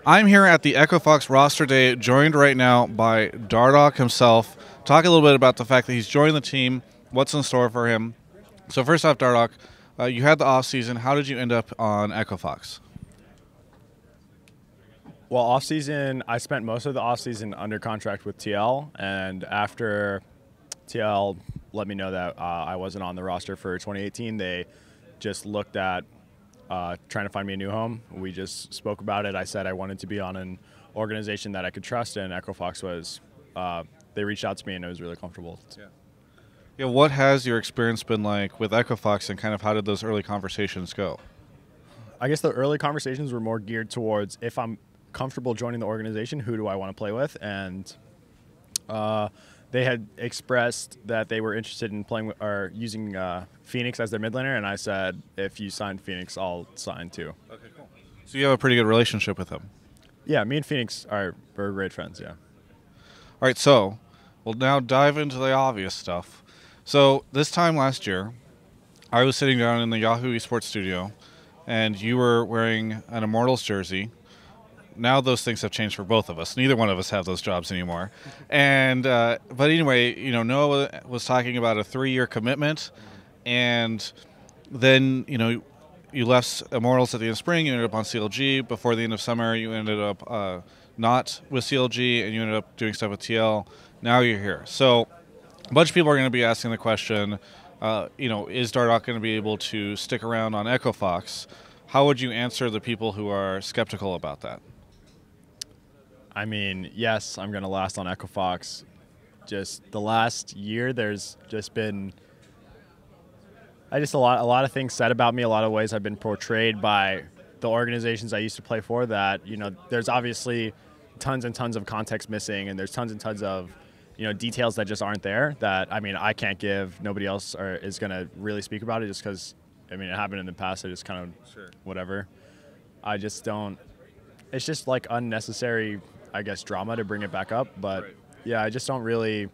I'm here at the Echo Fox roster day, joined right now by Dardoch himself. Talk a little bit about the fact that he's joined the team, what's in store for him. So first off, Dardoch, you had the off season. How did you end up on Echo Fox? Well, off season, I spent most of the off season under contract with TL, and after TL let me know that I wasn't on the roster for 2018, they just looked at trying to find me a new home. We just spoke about it. I said I wanted to be on an organization that I could trust, and Echo Fox was. They reached out to me, and it was really comfortable. Yeah, what has your experience been like with Echo Fox, and kind of how did those early conversations go? I guess the early conversations were more geared towards if I'm comfortable joining the organization, who do I want to play with? And they had expressed that they were interested in playing or using Phoenix as their mid laner, and I said, if you sign Phoenix, I'll sign too. Okay, cool. So you have a pretty good relationship with him. Yeah, me and Phoenix we're great friends. Yeah. All right, so we'll now dive into the obvious stuff. So this time last year, I was sitting down in the Yahoo Esports studio, and you were wearing an Immortals jersey. Now those things have changed for both of us. Neither one of us have those jobs anymore. And but anyway, Noah was talking about a 3-year commitment, and then you left Immortals at the end of spring. You ended up on CLG. Before the end of summer, you ended up not with CLG, and you ended up doing stuff with TL. Now you're here. So a bunch of people are going to be asking the question, is Dardoch going to be able to stick around on Echo Fox? How would you answer the people who are skeptical about that? I mean, yes, I'm going to last on Echo Fox. Just the last year, there's just been a lot of things said about me, a lot of ways I've been portrayed by the organizations I used to play for that, there's obviously tons and tons of context missing, and there's tons and tons of, details that just aren't there that, I can't give. Nobody else is going to really speak about it just because, it happened in the past. I just kind of, whatever. I just don't, it's just like unnecessary, I guess, drama to bring it back up. But yeah, I just don't really,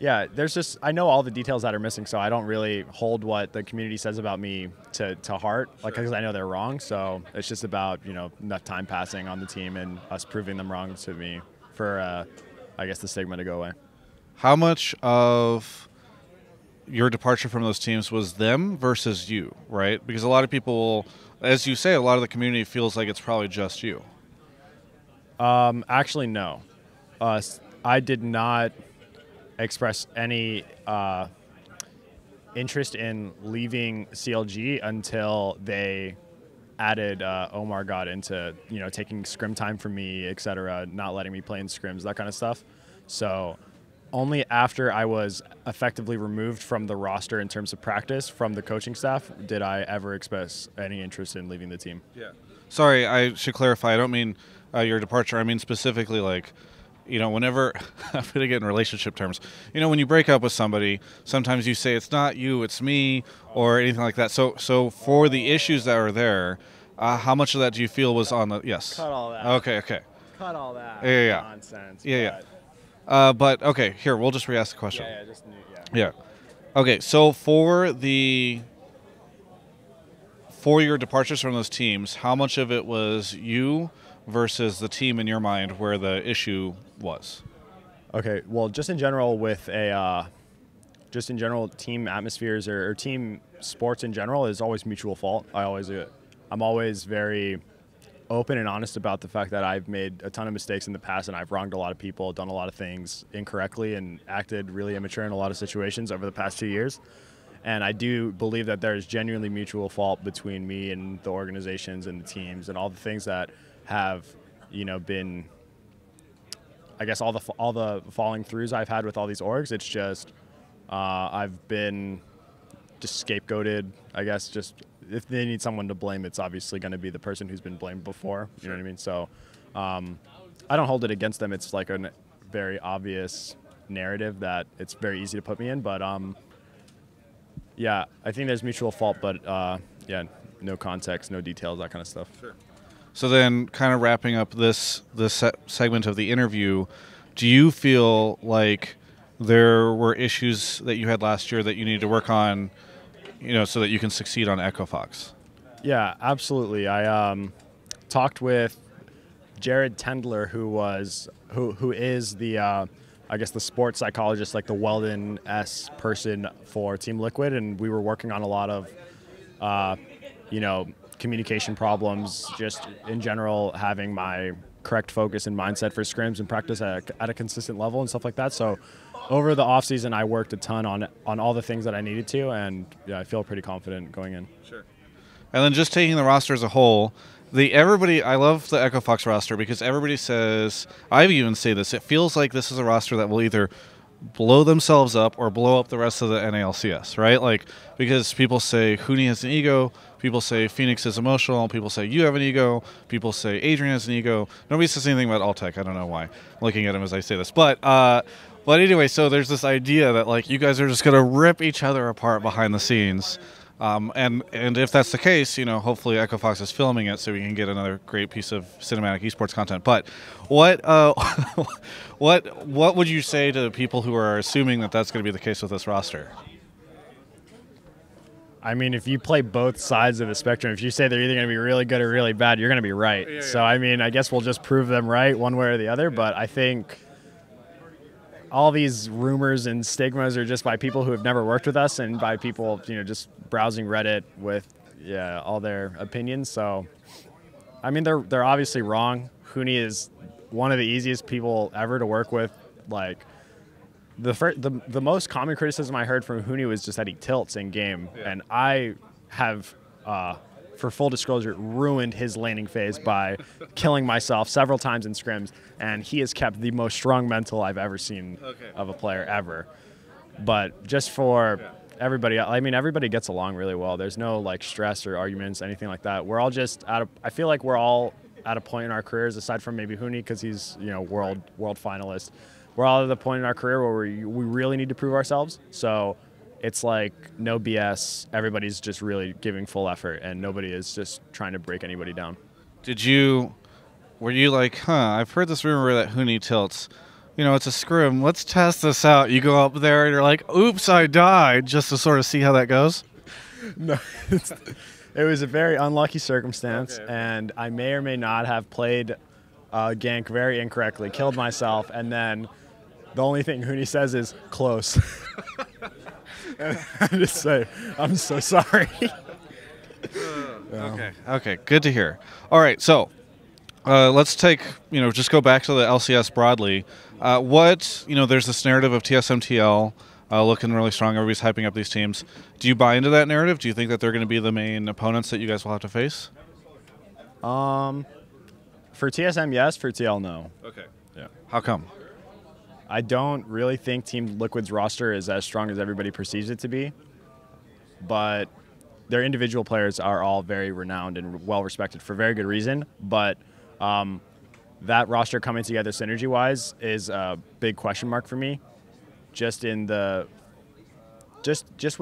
I know all the details that are missing, so I don't really hold what the community says about me to heart, because I know they're wrong. So it's just about, enough time passing on the team and us proving them wrong to me for, I guess, the stigma to go away. How much of your departure from those teams was them versus you, right? Because a lot of people, as you say, a lot of the community feels like it's probably just you. Actually, no. I did not express any interest in leaving CLG until they added Omar got into taking scrim time from me, etc., not letting me play in scrims, that kind of stuff. So only after I was effectively removed from the roster in terms of practice from the coaching staff did I ever express any interest in leaving the team. Yeah. Sorry, I should clarify. I don't mean your departure. I mean specifically whenever I'm going to get in relationship terms, when you break up with somebody, sometimes you say it's not you, it's me, or anything like that. So for the issues that are there, how much of that do you feel was on the yes? Cut all that. Okay. Cut all that Yeah. nonsense. Yeah. But okay, here we'll just re-ask the question. Yeah. Okay, so for your departures from those teams, how much of it was you versus the team in your mind where the issue was? Okay, well, just in general team atmospheres or team sports in general is always mutual fault. I'm always very open and honest about the fact that I've made a ton of mistakes in the past, and I've wronged a lot of people, done a lot of things incorrectly, and acted really immature in a lot of situations over the past 2 years. And I do believe that there is genuinely mutual fault between me and the organizations and the teams and all the things that have, been, I guess, all the falling throughs I've had with all these orgs. It's just I've been just scapegoated, I guess. Just if they need someone to blame, it's obviously going to be the person who's been blamed before. You know what I mean? So I don't hold it against them. It's like a very obvious narrative that it's very easy to put me in. But yeah, I think there's mutual fault. But no context, no details, that kind of stuff. Sure. So then, kind of wrapping up this segment of the interview, do you feel like there were issues that you had last year that you need to work on, so that you can succeed on Echo Fox? Yeah, absolutely. I talked with Jared Tendler, who is the I guess the sports psychologist, like the Weldon S person for Team Liquid, and we were working on a lot of communication problems, just in general having my correct focus and mindset for scrims and practice at a consistent level and stuff like that. So over the off season, I worked a ton on all the things that I needed to, and yeah, I feel pretty confident going in. Sure. And then just taking the roster as a whole, I love the Echo Fox roster because everybody says, I even say this, it feels like this is a roster that will either blow themselves up or blow up the rest of the NALCS, right? Like, because people say Huni has an ego, people say Phoenix is emotional, people say you have an ego, people say Adrian has an ego. Nobody says anything about Altec. I don't know why. I'm looking at him as I say this. But anyway, so there's this idea that, like, you guys are just going to rip each other apart behind the scenes. And if that's the case, hopefully Echo Fox is filming it so we can get another great piece of cinematic esports content. But what would you say to people who are assuming that that's going to be the case with this roster? I mean, if you play both sides of the spectrum, if you say they're either going to be really good or really bad, you're going to be right. Yeah. So, I mean, I guess we'll just prove them right one way or the other. Yeah. But I think all these rumors and stigmas are just by people who have never worked with us and by people, just browsing Reddit with all their opinions. So, I mean, they're obviously wrong. Huni is one of the easiest people ever to work with. Like, the most common criticism I heard from Huni was just that he tilts in game, and I have, for full disclosure, ruined his laning phase by killing myself several times in scrims, and he has kept the most strong mental I've ever seen of a player ever. But just for everybody, I mean, everybody gets along really well. There's no like stress or arguments, anything like that. We're all just I feel like we're all at a point in our careers, aside from maybe Huni because he's world finalist. We're all at the point in our career where we really need to prove ourselves. So it's like no BS. Everybody's just really giving full effort, and nobody is just trying to break anybody down. Were you like, I've heard this rumor that Huni tilts. It's a scrim. Let's test this out. You go up there and you're like, oops, I died, just to sort of see how that goes? No, it was a very unlucky circumstance, and I may or may not have played gank very incorrectly, killed myself, and then the only thing Huni says is close. And I just say, I'm so sorry. Okay, good to hear. All right, so let's just go back to the LCS broadly. There's this narrative of TSMTL looking really strong. Everybody's hyping up these teams. Do you buy into that narrative? Do you think that they're going to be the main opponents that you guys will have to face? For TSM, yes. For TL, no. Okay. Yeah. How come? I don't really think Team Liquid's roster is as strong as everybody perceives it to be, but their individual players are all very renowned and well-respected for very good reason. But that roster coming together synergy-wise is a big question mark for me, just with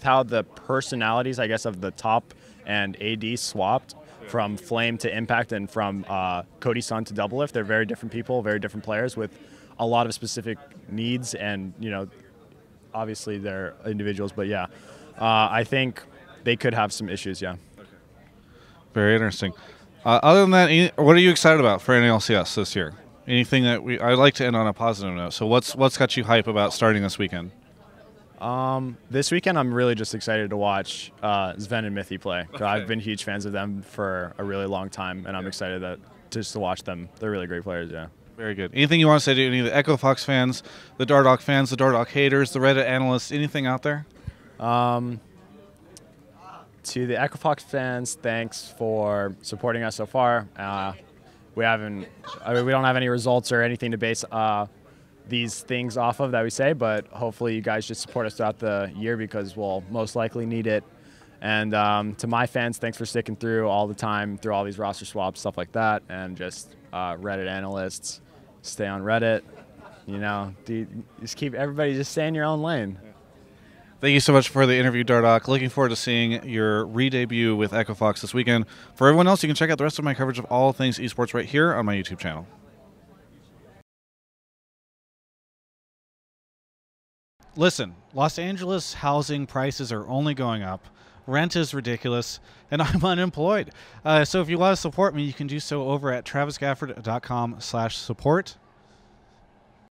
how the personalities, I guess, of the top and AD swapped from Flame to Impact and from Cody Sun to Doublelift. They're very different people, very different players with a lot of specific needs, and obviously they're individuals, but I think they could have some issues. Okay. Very interesting. Other than that, what are you excited about for NALCS this year? Anything that I'd like to end on a positive note. So what's got you hype about starting this weekend? This weekend I'm really just excited to watch Sven and Mithy play. Okay. I've been huge fans of them for a really long time, and I'm excited just to watch them. They're really great players. Yeah. Very good. Anything you want to say to any of the Echo Fox fans, the Dardoch fans, the Dardoch haters, the Reddit analysts, anything out there? To the Echo Fox fans, thanks for supporting us so far. We don't have any results or anything to base these things off of that we say, but hopefully you guys just support us throughout the year because we'll most likely need it. And to my fans, thanks for sticking through all the time, through all these roster swaps, stuff like that, and just Reddit analysts. Stay on Reddit, just keep everybody just stay in your own lane. Thank you so much for the interview, Dardoch. Looking forward to seeing your re-debut with Echo Fox this weekend. For everyone else, you can check out the rest of my coverage of all things esports right here on my YouTube channel. Listen, Los Angeles housing prices are only going up. rent is ridiculous, and I'm unemployed. So if you want to support me, you can do so over at travisgafford.com/support.